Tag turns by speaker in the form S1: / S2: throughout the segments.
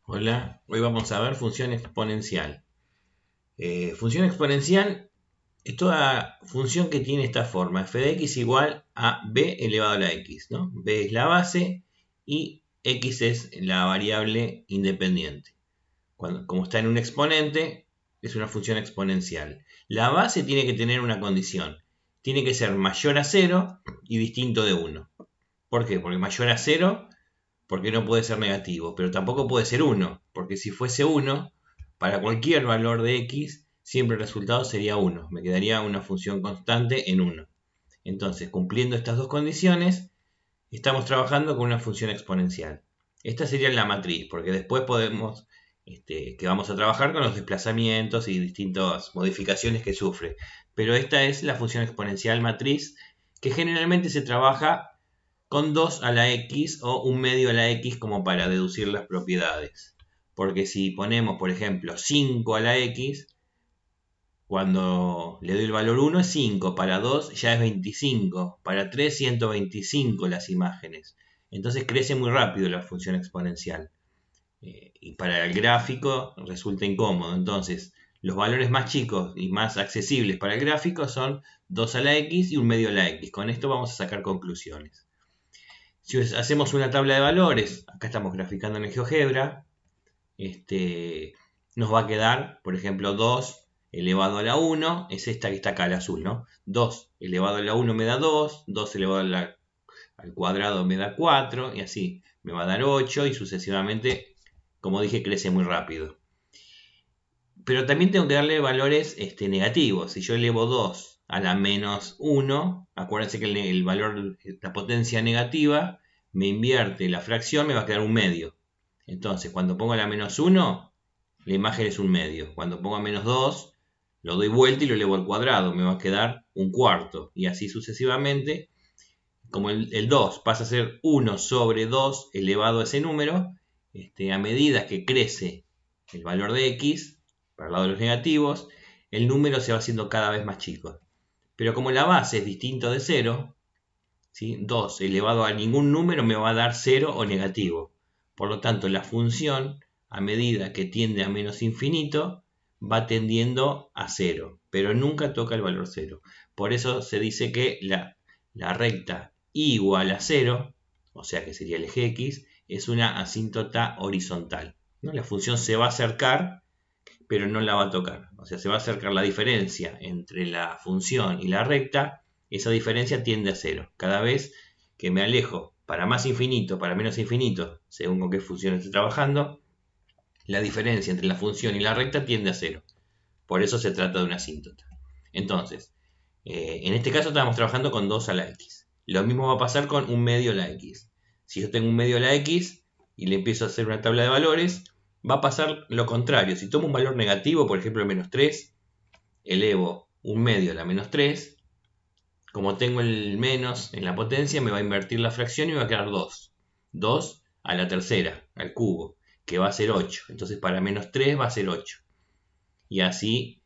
S1: Hola, hoy vamos a ver función exponencial. Función exponencial es toda función que tiene esta forma, f de x igual a b elevado a la x, ¿no? B es la base y x es la variable independiente. Como está en un exponente, es una función exponencial. La base tiene que tener una condición. Tiene que ser mayor a 0 y distinto de 1. ¿Por qué? Porque mayor a 0 porque no puede ser negativo, pero tampoco puede ser 1, porque si fuese 1, para cualquier valor de x, siempre el resultado sería 1, me quedaría una función constante en 1. Entonces, cumpliendo estas dos condiciones, estamos trabajando con una función exponencial. Esta sería la matriz, porque después podemos, que vamos a trabajar con los desplazamientos y distintas modificaciones que sufre. Pero esta es la función exponencial matriz, que generalmente se trabaja con 2 a la x o un medio a la x como para deducir las propiedades. Porque si ponemos, por ejemplo, 5 a la x, cuando le doy el valor 1 es 5, para 2 ya es 25, para 3 125 las imágenes. Entonces crece muy rápido la función exponencial. Y para el gráfico resulta incómodo. Entonces los valores más chicos y más accesibles para el gráfico son 2 a la x y un medio a la x. Con esto vamos a sacar conclusiones. Si hacemos una tabla de valores, acá estamos graficando en el GeoGebra, nos va a quedar, por ejemplo, 2 elevado a la 1, es esta que está acá, el azul, ¿no? 2 elevado a la 1 me da 2, 2 elevado al cuadrado me da 4, y así me va a dar 8, y sucesivamente, como dije, crece muy rápido. Pero también tengo que darle valores negativos. Si yo elevo 2 a la menos 1, acuérdense que el valor, la potencia negativa, me invierte la fracción, me va a quedar un medio. Entonces, cuando pongo la menos 1, la imagen es un medio. Cuando pongo a menos 2, lo doy vuelta y lo elevo al cuadrado, me va a quedar un cuarto. Y así sucesivamente, como el 2 pasa a ser 1 sobre 2 elevado a ese número, a medida que crece el valor de x, para el lado de los negativos, el número se va haciendo cada vez más chico. Pero como la base es distinto de 0, ¿sí? 2 elevado a ningún número me va a dar 0 o negativo. Por lo tanto, la función, a medida que tiende a menos infinito, va tendiendo a 0, pero nunca toca el valor 0. Por eso se dice que la recta igual a 0, o sea que sería el eje x, es una asíntota horizontal, ¿no? La función se va a acercar, pero no la va a tocar. O sea, se va a acercar la diferencia entre la función y la recta, esa diferencia tiende a 0. Cada vez que me alejo para más infinito, para menos infinito, según con qué función estoy trabajando, la diferencia entre la función y la recta tiende a 0. Por eso se trata de una asíntota. Entonces, en este caso estamos trabajando con 2 a la x. Lo mismo va a pasar con un medio a la x. Si yo tengo un medio a la x y le empiezo a hacer una tabla de valores, va a pasar lo contrario. Si tomo un valor negativo, por ejemplo el menos 3, elevo un medio a la menos 3. Como tengo el menos en la potencia, me va a invertir la fracción y me va a quedar 2. 2 a la tercera, al cubo, que va a ser 8. Entonces para menos 3 va a ser 8. Y así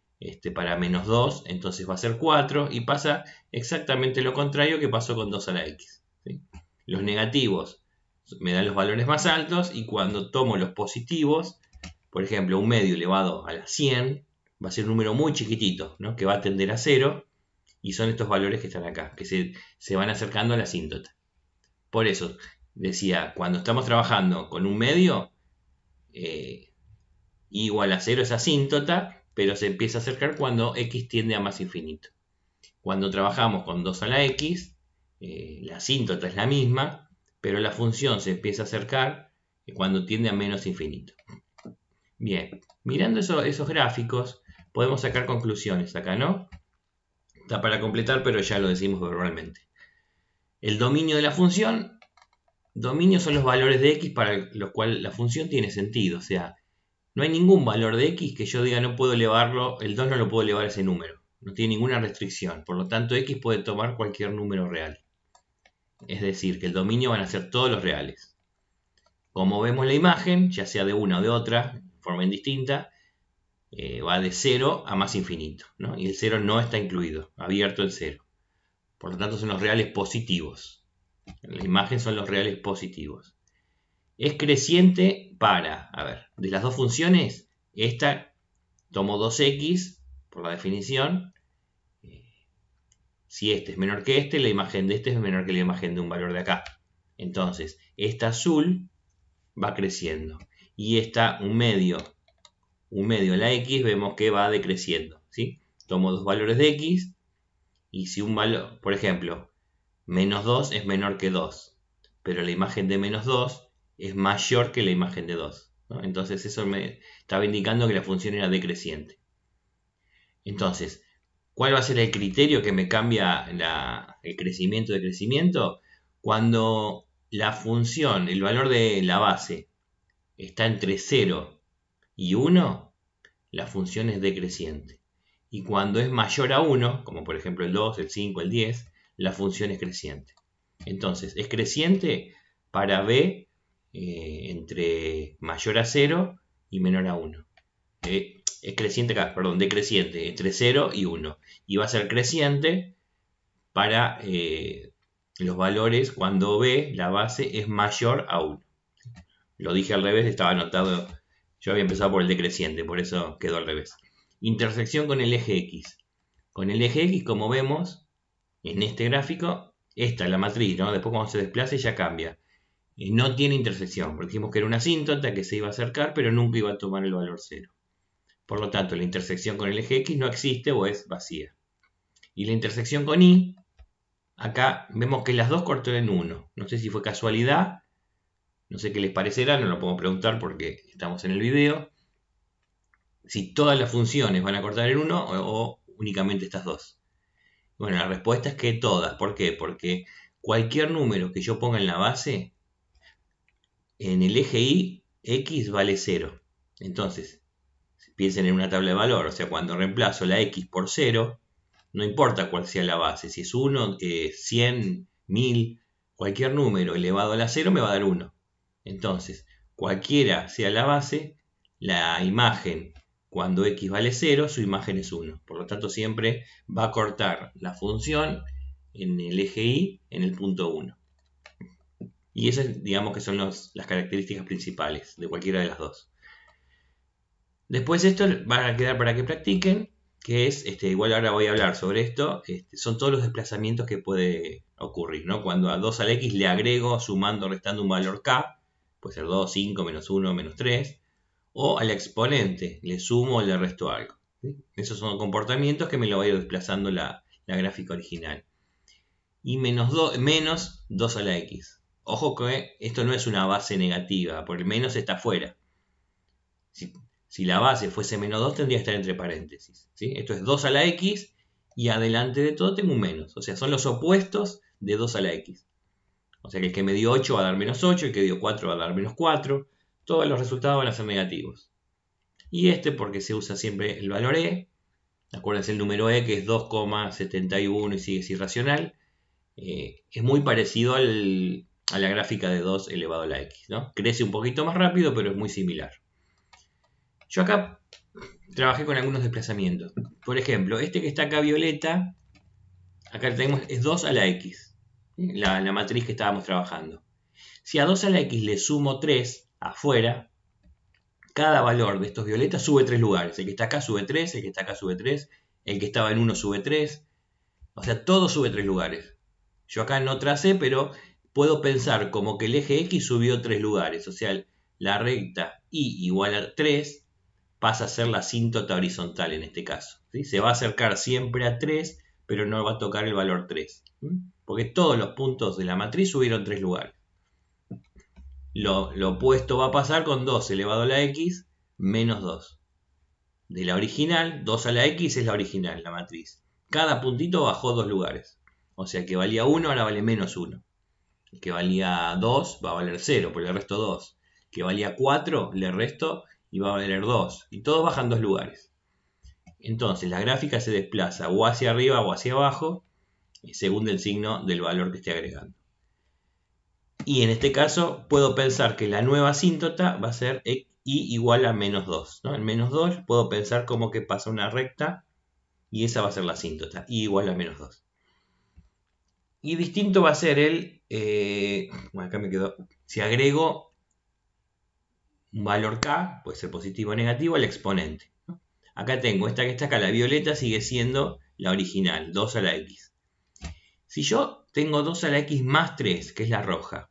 S1: para menos 2, entonces va a ser 4, y pasa exactamente lo contrario que pasó con 2 a la x. ¿Sí? Los negativos me dan los valores más altos, y cuando tomo los positivos, por ejemplo, un medio elevado a la 100, va a ser un número muy chiquitito, ¿no? Que va a tender a 0, y son estos valores que están acá, que se van acercando a la asíntota. Por eso, decía, cuando estamos trabajando con un medio, igual a 0 es asíntota, pero se empieza a acercar cuando x tiende a más infinito. Cuando trabajamos con 2 a la x, la asíntota es la misma, pero la función se empieza a acercar cuando tiende a menos infinito. Bien, mirando esos gráficos, podemos sacar conclusiones acá, ¿no? Está para completar, pero ya lo decimos verbalmente. El dominio de la función, dominio son los valores de x para los cuales la función tiene sentido, o sea, no hay ningún valor de x que yo diga no puedo elevarlo, el 2 no lo puedo elevar a ese número. No tiene ninguna restricción. Por lo tanto, x puede tomar cualquier número real. Es decir, que el dominio van a ser todos los reales. Como vemos la imagen, ya sea de una o de otra, de forma indistinta, va de 0 a más infinito, ¿no? Y el 0 no está incluido, abierto el 0. Por lo tanto, son los reales positivos. En la imagen son los reales positivos. Es creciente para, a ver, de las dos funciones, esta tomo 2x por la definición. Si este es menor que este, la imagen de este es menor que la imagen de un valor de acá. Entonces, esta azul va creciendo. Y esta, un medio la x, vemos que va decreciendo, ¿sí? Tomo dos valores de x, y si un valor, por ejemplo, menos 2 es menor que 2, pero la imagen de menos 2 es mayor que la imagen de 2, ¿no? Entonces eso me estaba indicando que la función era decreciente. Entonces, ¿cuál va a ser el criterio que me cambia el crecimiento de crecimiento? Cuando la función, el valor de la base, está entre 0 y 1, la función es decreciente. Y cuando es mayor a 1, como por ejemplo el 2, el 5, el 10, la función es creciente. Entonces, es creciente para b entre mayor a 0 y menor a 1. Es creciente acá, perdón, decreciente entre 0 y 1. Y va a ser creciente para los valores cuando b, la base, es mayor a 1. Lo dije al revés, estaba anotado. Yo había empezado por el decreciente, por eso quedó al revés. Intersección con el eje X. Con el eje X, como vemos en este gráfico, esta es la matriz, ¿no? Después cuando se desplace ya cambia. No tiene intersección, porque dijimos que era una asíntota que se iba a acercar, pero nunca iba a tomar el valor 0. Por lo tanto, la intersección con el eje X no existe o es vacía. Y la intersección con Y, acá vemos que las dos cortan en 1. No sé si fue casualidad, no sé qué les parecerá, no lo puedo preguntar porque estamos en el video. Si todas las funciones van a cortar en 1 o únicamente estas dos. Bueno, la respuesta es que todas. ¿Por qué? Porque cualquier número que yo ponga en la base, en el eje Y, X vale 0. Entonces, piensen en una tabla de valor, o sea, cuando reemplazo la X por 0, no importa cuál sea la base, si es 1, 100, 1000, cualquier número elevado a la 0 me va a dar 1. Entonces, cualquiera sea la base, la imagen cuando x vale 0, su imagen es 1. Por lo tanto, siempre va a cortar la función en el eje Y en el punto 1. Y esas, digamos que son las características principales de cualquiera de las dos. Después esto va a quedar para que practiquen, que es, igual ahora voy a hablar sobre esto, son todos los desplazamientos que puede ocurrir, ¿no? Cuando a 2 a la x le agrego, sumando o restando un valor k, puede ser 2, 5, menos 1, menos 3, o al exponente le sumo o le resto algo, ¿sí? Esos son comportamientos que me lo va a ir desplazando la gráfica original. Y menos 2 a la x. Ojo que esto no es una base negativa, porque el menos está afuera. Si la base fuese menos 2, tendría que estar entre paréntesis, ¿sí? Esto es 2 a la x y adelante de todo tengo un menos. O sea, son los opuestos de 2 a la x. O sea que el que me dio 8 va a dar menos 8, el que dio 4 va a dar menos 4. Todos los resultados van a ser negativos. Y porque se usa siempre el valor e. Acuérdense el número e, que es 2,71 y sigue es irracional. Es muy parecido a la gráfica de 2 elevado a la x, ¿no? Crece un poquito más rápido, pero es muy similar. Yo acá trabajé con algunos desplazamientos. Por ejemplo, este que está acá violeta, acá tenemos es 2 a la x, la matriz que estábamos trabajando. Si a 2 a la x le sumo 3 afuera, cada valor de estos violetas sube 3 lugares. El que está acá sube 3, el que está acá sube 3, el que estaba en 1 sube 3. O sea, todo sube 3 lugares. Yo acá no tracé, pero puedo pensar como que el eje X subió 3 lugares. O sea, la recta Y igual a 3 pasa a ser la asíntota horizontal en este caso, ¿sí? Se va a acercar siempre a 3, pero no va a tocar el valor 3. Porque todos los puntos de la matriz subieron 3 lugares. Lo opuesto va a pasar con 2 elevado a la x menos 2. De la original, 2 a la x es la original, la matriz. Cada puntito bajó 2 lugares. O sea que valía 1, ahora vale menos 1. El que valía 2 va a valer 0, porque le resto 2. El que valía 4, le resto y va a valer 2. Y todos bajan 2 lugares. Entonces la gráfica se desplaza o hacia arriba o hacia abajo, según el signo del valor que esté agregando. Y en este caso puedo pensar que la nueva asíntota va a ser y igual a menos 2, ¿no? En menos 2 puedo pensar como que pasa una recta y esa va a ser la asíntota, y igual a menos 2. Y distinto va a ser bueno, acá me quedó, si agrego un valor k, puede ser positivo o negativo, al exponente, ¿no? Acá tengo esta que está acá, la violeta sigue siendo la original, 2 a la x. Si yo tengo 2 a la x más 3, que es la roja,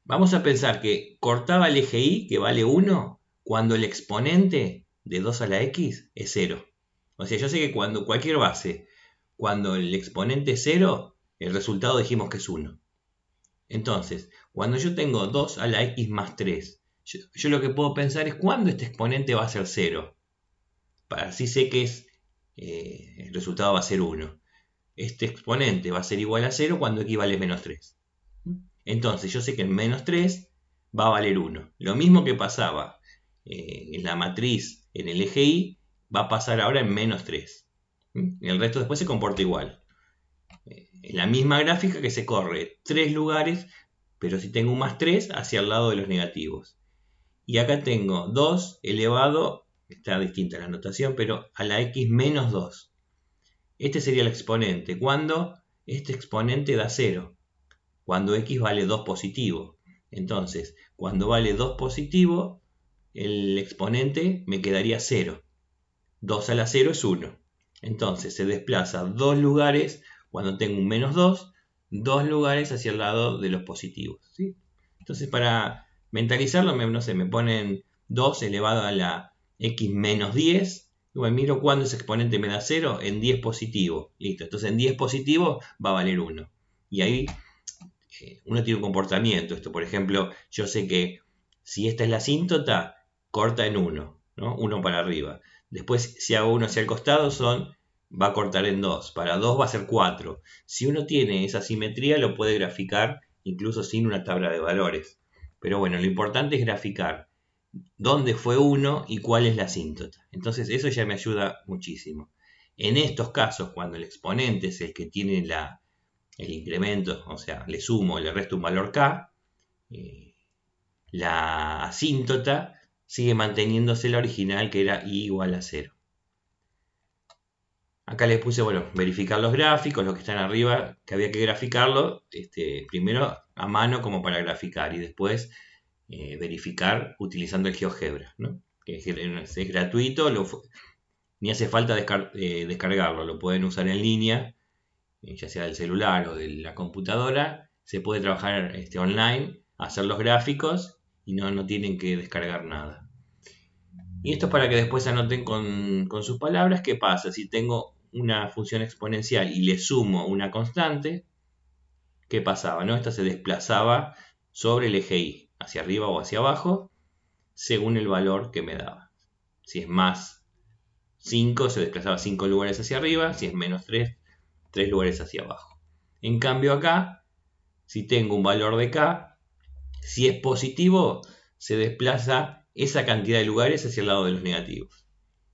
S1: vamos a pensar que cortaba el eje y, que vale 1, cuando el exponente de 2 a la x es 0. O sea, yo sé que cuando cualquier base, cuando el exponente es 0, el resultado dijimos que es 1. Entonces, cuando yo tengo 2 a la x más 3, yo lo que puedo pensar es cuándo este exponente va a ser 0. Para así sé que el resultado va a ser 1. Este exponente va a ser igual a 0 cuando x vale menos 3. Entonces, yo sé que en menos 3 va a valer 1. Lo mismo que pasaba en la matriz en el eje y, va a pasar ahora en menos 3. El resto después se comporta igual. Es la misma gráfica que se corre 3 lugares, pero si tengo un más 3 hacia el lado de los negativos. Y acá tengo 2 elevado, está distinta la notación, pero a la x menos 2. Este sería el exponente. Cuando este exponente da 0. Cuando x vale 2 positivo. Entonces, cuando vale 2 positivo, el exponente me quedaría 0. 2 a la 0 es 1. Entonces, se desplaza 2 lugares cuando tengo un menos 2, 2 lugares hacia el lado de los positivos, ¿sí? Entonces, para mentalizarlo, no sé, me ponen 2 elevado a la x menos 10. Y bueno, miro cuándo ese exponente me da 0, en 10 positivo. Listo, entonces en 10 positivo va a valer 1. Y ahí uno tiene un comportamiento. Esto, por ejemplo, yo sé que si esta es la asíntota, corta en 1, ¿no? 1 para arriba. Después, si hago 1 hacia el costado, va a cortar en 2. Para 2 va a ser 4. Si uno tiene esa simetría, lo puede graficar incluso sin una tabla de valores. Pero bueno, lo importante es graficar dónde fue 1 y cuál es la asíntota. Entonces, eso ya me ayuda muchísimo. En estos casos, cuando el exponente es el que tiene el incremento, o sea, le sumo, le resto un valor k, la asíntota sigue manteniéndose la original, que era i igual a 0. Acá les puse, bueno, verificar los gráficos, los que están arriba, que había que graficarlo, primero a mano como para graficar y después verificar utilizando el GeoGebra, ¿no? Que es gratuito, ni hace falta descargarlo, lo pueden usar en línea, ya sea del celular o de la computadora. Se puede trabajar online, hacer los gráficos y no tienen que descargar nada. Y esto es para que después anoten con sus palabras qué pasa si tengo una función exponencial y le sumo una constante. ¿Qué pasaba? ¿No? Esta se desplazaba sobre el eje y, hacia arriba o hacia abajo, según el valor que me daba. Si es más 5, se desplazaba 5 lugares hacia arriba. Si es menos 3, 3 lugares hacia abajo. En cambio acá, si tengo un valor de k, si es positivo, se desplaza esa cantidad de lugares hacia el lado de los negativos.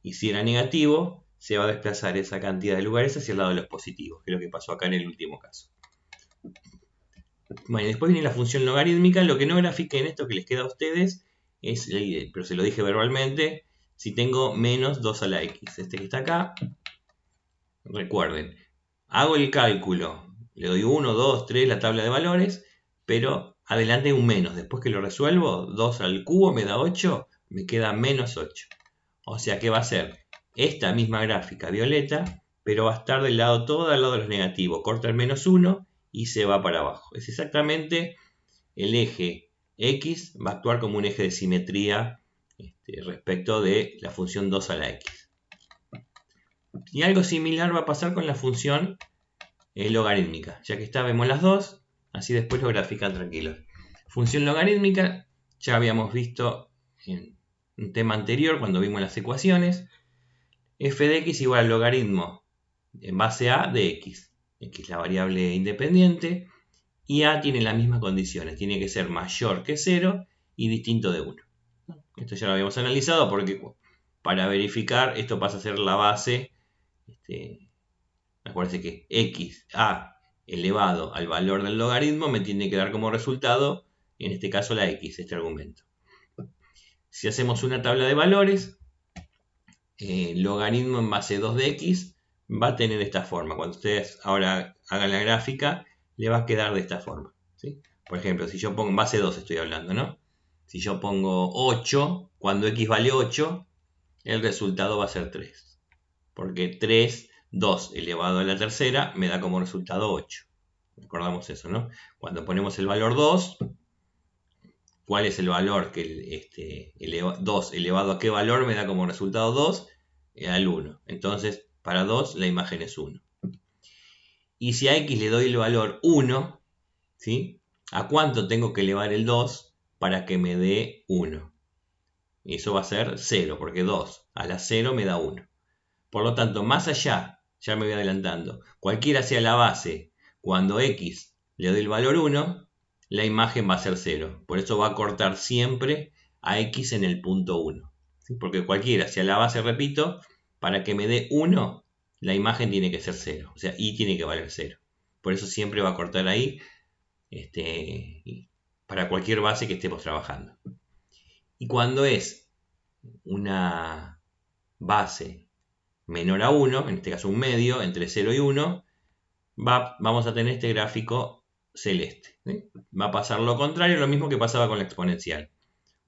S1: Y si era negativo, se va a desplazar esa cantidad de lugares hacia el lado de los positivos, que es lo que pasó acá en el último caso. Bueno, después viene la función logarítmica. Lo que no grafiqué en esto que les queda a ustedes es, pero se lo dije verbalmente, si tengo menos 2 a la x. Este que está acá, recuerden, hago el cálculo, le doy 1, 2, 3, la tabla de valores, pero adelante un menos. Después que lo resuelvo, 2 al cubo me da 8, me queda menos 8. O sea que va a ser esta misma gráfica violeta, pero va a estar todo del lado de los negativos. Corta el menos 1 y se va para abajo. Es exactamente el eje x, va a actuar como un eje de simetría respecto de la función 2 a la x. Y algo similar va a pasar con la función logarítmica. Ya que vemos las dos, así después lo grafican tranquilos. Función logarítmica, ya habíamos visto en un tema anterior cuando vimos las ecuaciones. F de x igual al logaritmo en base a de x. X la variable independiente. Y a tiene las mismas condiciones. Tiene que ser mayor que 0 y distinto de 1. Esto ya lo habíamos analizado porque para verificar esto pasa a ser la base. Acuérdense que x a elevado al valor del logaritmo me tiene que dar como resultado, en este caso la x, este argumento. Si hacemos una tabla de valores, logaritmo en base 2 de x va a tener esta forma. Cuando ustedes ahora hagan la gráfica, le va a quedar de esta forma, ¿sí? Por ejemplo, si yo pongo en base 2 estoy hablando, ¿no? Si yo pongo 8, cuando x vale 8, el resultado va a ser 3. Porque 3, 2 elevado a la tercera, me da como resultado 8. Recordamos eso, ¿no? Cuando ponemos el valor 2, ¿cuál es el valor? Que 2 elevado a qué valor me da como resultado 2? Al 1. Entonces, para 2 la imagen es 1. Y si a x le doy el valor 1, ¿sí? ¿A cuánto tengo que elevar el 2 para que me dé 1? Y eso va a ser 0, porque 2 a la 0 me da 1. Por lo tanto, más allá, ya me voy adelantando, cualquiera sea la base, cuando x le doy el valor 1, la imagen va a ser 0. Por eso va a cortar siempre a x en el punto 1. ¿Sí? Porque cualquiera sea la base, repito, para que me dé 1, la imagen tiene que ser 0. O sea, y tiene que valer 0. Por eso siempre va a cortar ahí para cualquier base que estemos trabajando. Y cuando es una base menor a 1, en este caso un medio, entre 0 y 1, vamos a tener este gráfico celeste. ¿Sí? Va a pasar lo contrario, lo mismo que pasaba con la exponencial.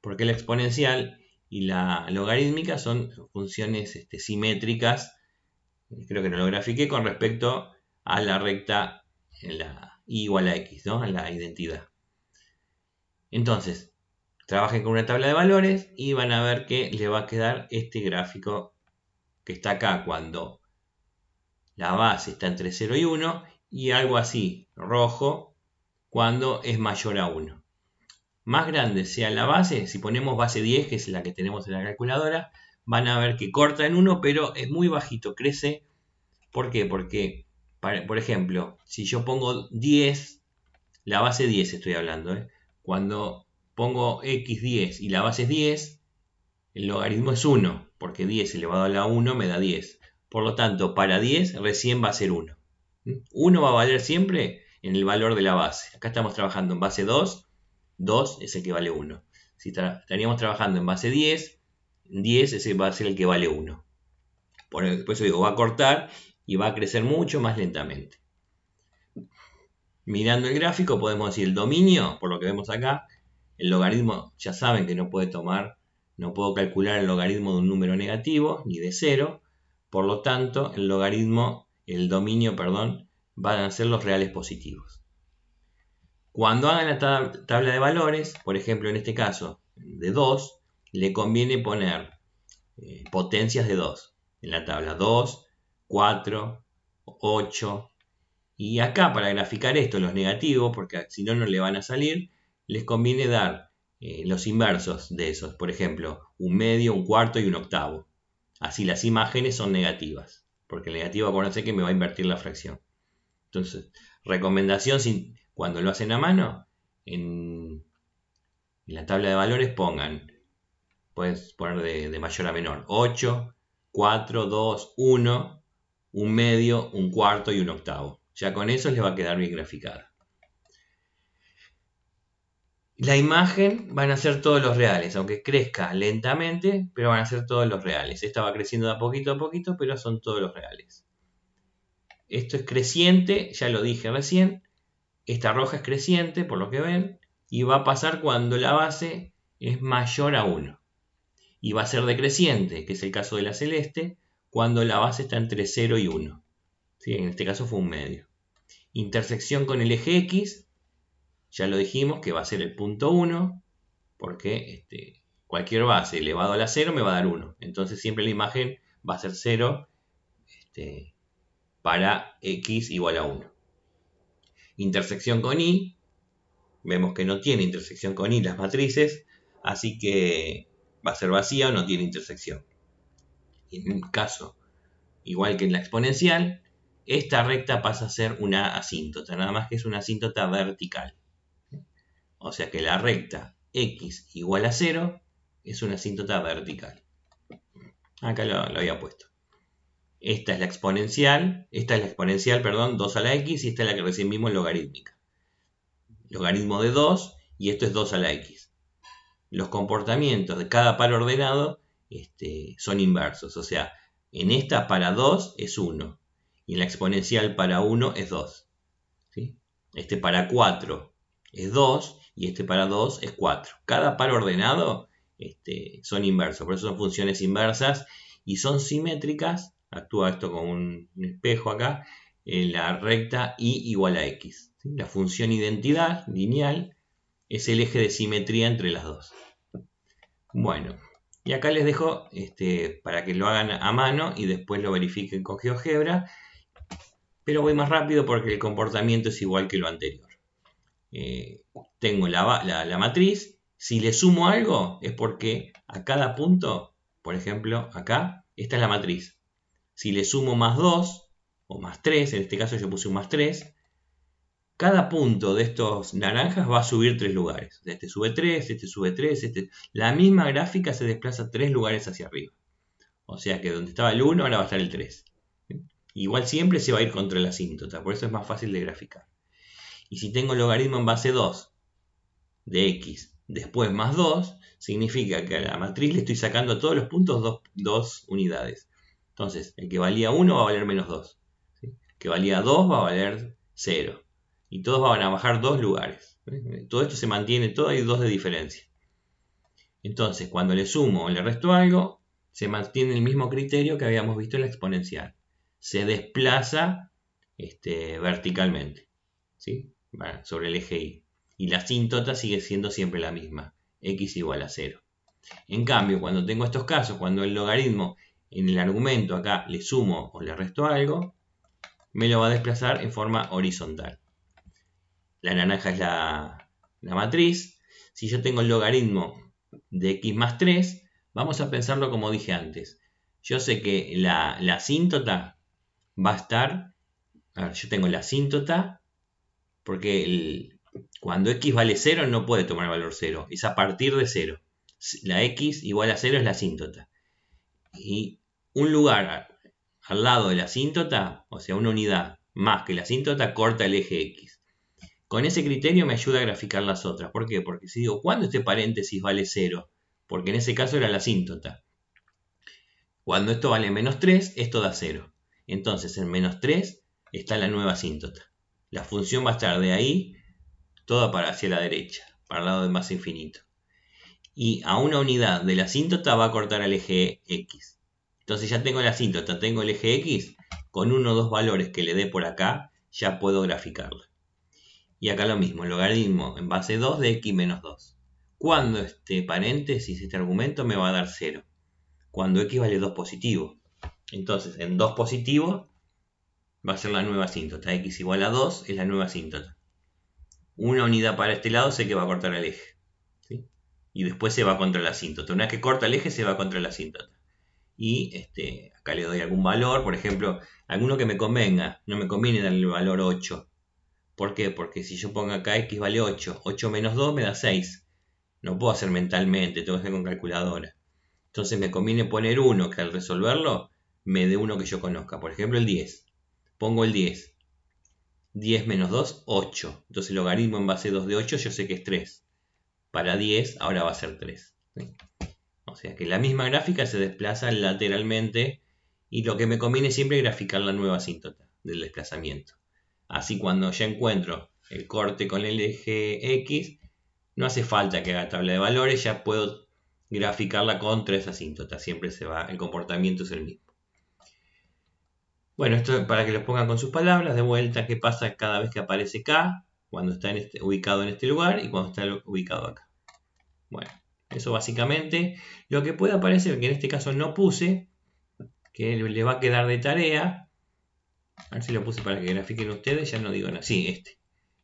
S1: Porque la exponencial y la logarítmica son funciones simétricas, creo que no lo grafiqué, con respecto a la recta en la y igual a x, ¿no? En la identidad. Entonces, trabajen con una tabla de valores y van a ver que le va a quedar este gráfico que está acá cuando la base está entre 0 y 1 y algo así, rojo, cuando es mayor a 1. Más grande sea la base, si ponemos base 10, que es la que tenemos en la calculadora, van a ver que corta en 1, pero es muy bajito, crece. ¿Por qué? Porque, por ejemplo, si yo pongo 10, la base 10 estoy hablando, cuando pongo x10 y la base es 10, el logaritmo es 1, porque 10 elevado a la 1 me da 10. Por lo tanto, para 10 recién va a ser 1. 1 va a valer siempre en el valor de la base. Acá estamos trabajando en base 2, 2 es el que vale 1. Si estaríamos trabajando en base 10, 10 ese va a ser el que vale 1. Por eso digo, va a cortar y va a crecer mucho más lentamente. Mirando el gráfico podemos decir el dominio, por lo que vemos acá, el logaritmo ya saben que no puedo calcular el logaritmo de un número negativo ni de 0, por lo tanto el dominio, van a ser los reales positivos. Cuando hagan la tabla de valores, por ejemplo en este caso de 2, le conviene poner potencias de 2 en la tabla, 2, 4, 8, y acá para graficar esto, los negativos, porque si no, no le van a salir, les conviene dar los inversos de esos. Por ejemplo, un medio, un cuarto y un octavo. Así las imágenes son negativas, porque el negativo, acuérdense que me va a invertir la fracción. Entonces, recomendación, cuando lo hacen a mano, en la tabla de valores puedes poner de mayor a menor, 8, 4, 2, 1, un medio, un cuarto y un octavo. Ya con eso les va a quedar bien graficada. La imagen van a ser todos los reales, aunque crezca lentamente, pero van a ser todos los reales. Esta va creciendo de a poquito, pero son todos los reales. Esto es creciente, ya lo dije recién. Esta roja es creciente, por lo que ven, y va a pasar cuando la base es mayor a 1. Y va a ser decreciente, que es el caso de la celeste, cuando la base está entre 0 y 1. ¿Sí? En este caso fue un medio. Intersección con el eje X, ya lo dijimos que va a ser el punto 1, porque cualquier base elevado a la 0 me va a dar 1. Entonces siempre la imagen va a ser 0 para X igual a 1. Intersección con Y, vemos que no tiene intersección con Y las matrices, así que va a ser vacía o no tiene intersección. Y en un caso, igual que en la exponencial, esta recta pasa a ser una asíntota, nada más que es una asíntota vertical. O sea que la recta x igual a 0 es una asíntota vertical. Acá lo había puesto. Esta es la exponencial, 2 a la x, y esta es la que recién vimos logarítmica. Logaritmo de 2 y esto es 2 a la x. Los comportamientos de cada par ordenado son inversos. O sea, en esta para 2 es 1 y en la exponencial para 1 es 2. ¿Sí? Para 4 es 2 y este para 2 es 4. Cada par ordenado son inversos, por eso son funciones inversas y son simétricas. Actúa esto como un espejo acá, en la recta y igual a x. ¿Sí? La función identidad lineal es el eje de simetría entre las dos. Bueno, y acá les dejo para que lo hagan a mano y después lo verifiquen con GeoGebra, pero voy más rápido porque el comportamiento es igual que lo anterior. Tengo la matriz, si le sumo algo es porque a cada punto, por ejemplo acá, esta es la matriz. Si le sumo más 2 o más 3, en este caso yo puse un más 3, cada punto de estos naranjas va a subir 3 lugares. Este sube 3, este sube 3, la misma gráfica se desplaza 3 lugares hacia arriba. O sea que donde estaba el 1 ahora va a estar el 3. Igual siempre se va a ir contra la asíntota, por eso es más fácil de graficar. Y si tengo logaritmo en base 2 de x después más 2, significa que a la matriz le estoy sacando a todos los puntos 2 unidades. Entonces, el que valía 1 va a valer menos 2. ¿Sí? El que valía 2 va a valer 0. Y todos van a bajar 2 lugares. Todo esto se mantiene, todo hay 2 de diferencia. Entonces, cuando le sumo o le resto algo, se mantiene el mismo criterio que habíamos visto en la exponencial. Se desplaza verticalmente, ¿sí? Sobre el eje Y. Y la asíntota sigue siendo siempre la misma, x igual a 0. En cambio, cuando tengo estos casos, cuando el logaritmo en el argumento acá le sumo o le resto algo, me lo va a desplazar en forma horizontal. La naranja es la matriz. Si yo tengo el logaritmo de x más 3, vamos a pensarlo como dije antes. Yo sé que la asíntota va a estar... A ver, yo tengo la asíntota porque cuando x vale 0 no puede tomar valor 0. Es a partir de 0. La x igual a 0 es la asíntota. Y un lugar al lado de la asíntota, o sea, una unidad más que la asíntota, corta el eje x. Con ese criterio me ayuda a graficar las otras. ¿Por qué? Porque si digo, ¿cuándo este paréntesis vale 0? Porque en ese caso era la asíntota. Cuando esto vale menos 3, esto da 0. Entonces en menos 3 está la nueva asíntota. La función va a estar de ahí, toda para hacia la derecha, para el lado de más infinito. Y a una unidad de la asíntota va a cortar al eje x. Entonces ya tengo la asíntota, tengo el eje x, con uno o dos valores que le dé por acá, ya puedo graficarla. Y acá lo mismo, logaritmo en base 2 de x menos 2. Cuando este paréntesis, este argumento me va a dar 0. Cuando x vale 2 positivo. Entonces en 2 positivo va a ser la nueva asíntota. X igual a 2 es la nueva asíntota. Una unidad para este lado sé que va a cortar el eje. ¿Sí? Y después se va contra la asíntota. Una vez que corta el eje se va contra la asíntota. Y acá le doy algún valor, por ejemplo, alguno que me convenga. No me conviene darle el valor 8. ¿Por qué? Porque si yo pongo acá x vale 8, 8 menos 2 me da 6. No puedo hacer mentalmente, tengo que hacer con calculadora. Entonces me conviene poner uno que al resolverlo me dé uno que yo conozca. Por ejemplo el 10. Pongo el 10. 10 menos 2, 8. Entonces el logaritmo en base 2 de 8 yo sé que es 3. Para 10 ahora va a ser 3. ¿Sí? O sea que la misma gráfica se desplaza lateralmente y lo que me conviene siempre es graficar la nueva asíntota del desplazamiento. Así cuando ya encuentro el corte con el eje X, no hace falta que haga tabla de valores, ya puedo graficarla contra esa asíntota. Siempre se va, el comportamiento es el mismo. Bueno, esto para que lo pongan con sus palabras, de vuelta, qué pasa cada vez que aparece K, cuando está ubicado en este lugar y cuando está ubicado acá. Bueno, eso básicamente. Lo que puede aparecer, que en este caso no puse, que le va a quedar de tarea. A ver si lo puse para que grafiquen ustedes, ya no digo nada. Sí,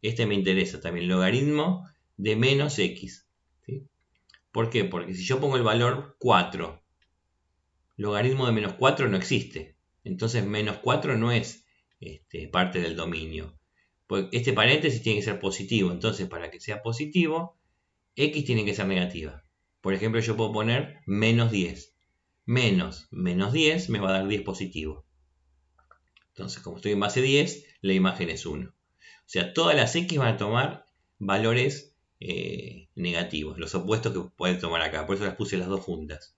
S1: este me interesa también, logaritmo de menos x. ¿Sí? ¿Por qué? Porque si yo pongo el valor 4, logaritmo de menos 4 no existe. Entonces menos 4 no es parte del dominio. Pues este paréntesis tiene que ser positivo. Entonces para que sea positivo, x tiene que ser negativa. Por ejemplo, yo puedo poner menos 10. Menos 10 me va a dar 10 positivo. Entonces, como estoy en base 10, la imagen es 1. O sea, todas las x van a tomar valores negativos, los opuestos que pueden tomar acá. Por eso las puse las dos juntas.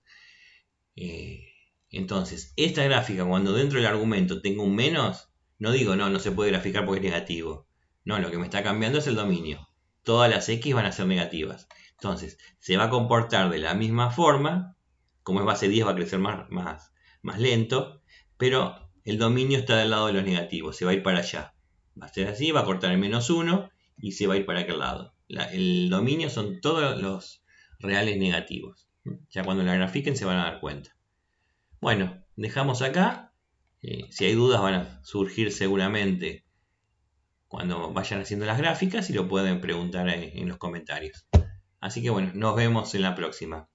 S1: Entonces, esta gráfica, cuando dentro del argumento tengo un menos, no digo no se puede graficar porque es negativo. No, lo que me está cambiando es el dominio. todas las X van a ser negativas. Entonces, se va a comportar de la misma forma. Como es base 10 va a crecer más lento, pero el dominio está del lado de los negativos, se va a ir para allá. Va a ser así, va a cortar el -1 y se va a ir para aquel lado. El dominio son todos los reales negativos. Ya cuando la grafiquen se van a dar cuenta. Bueno, dejamos acá. Si hay dudas van a surgir seguramente cuando vayan haciendo las gráficas y lo pueden preguntar en los comentarios. Así que bueno, nos vemos en la próxima.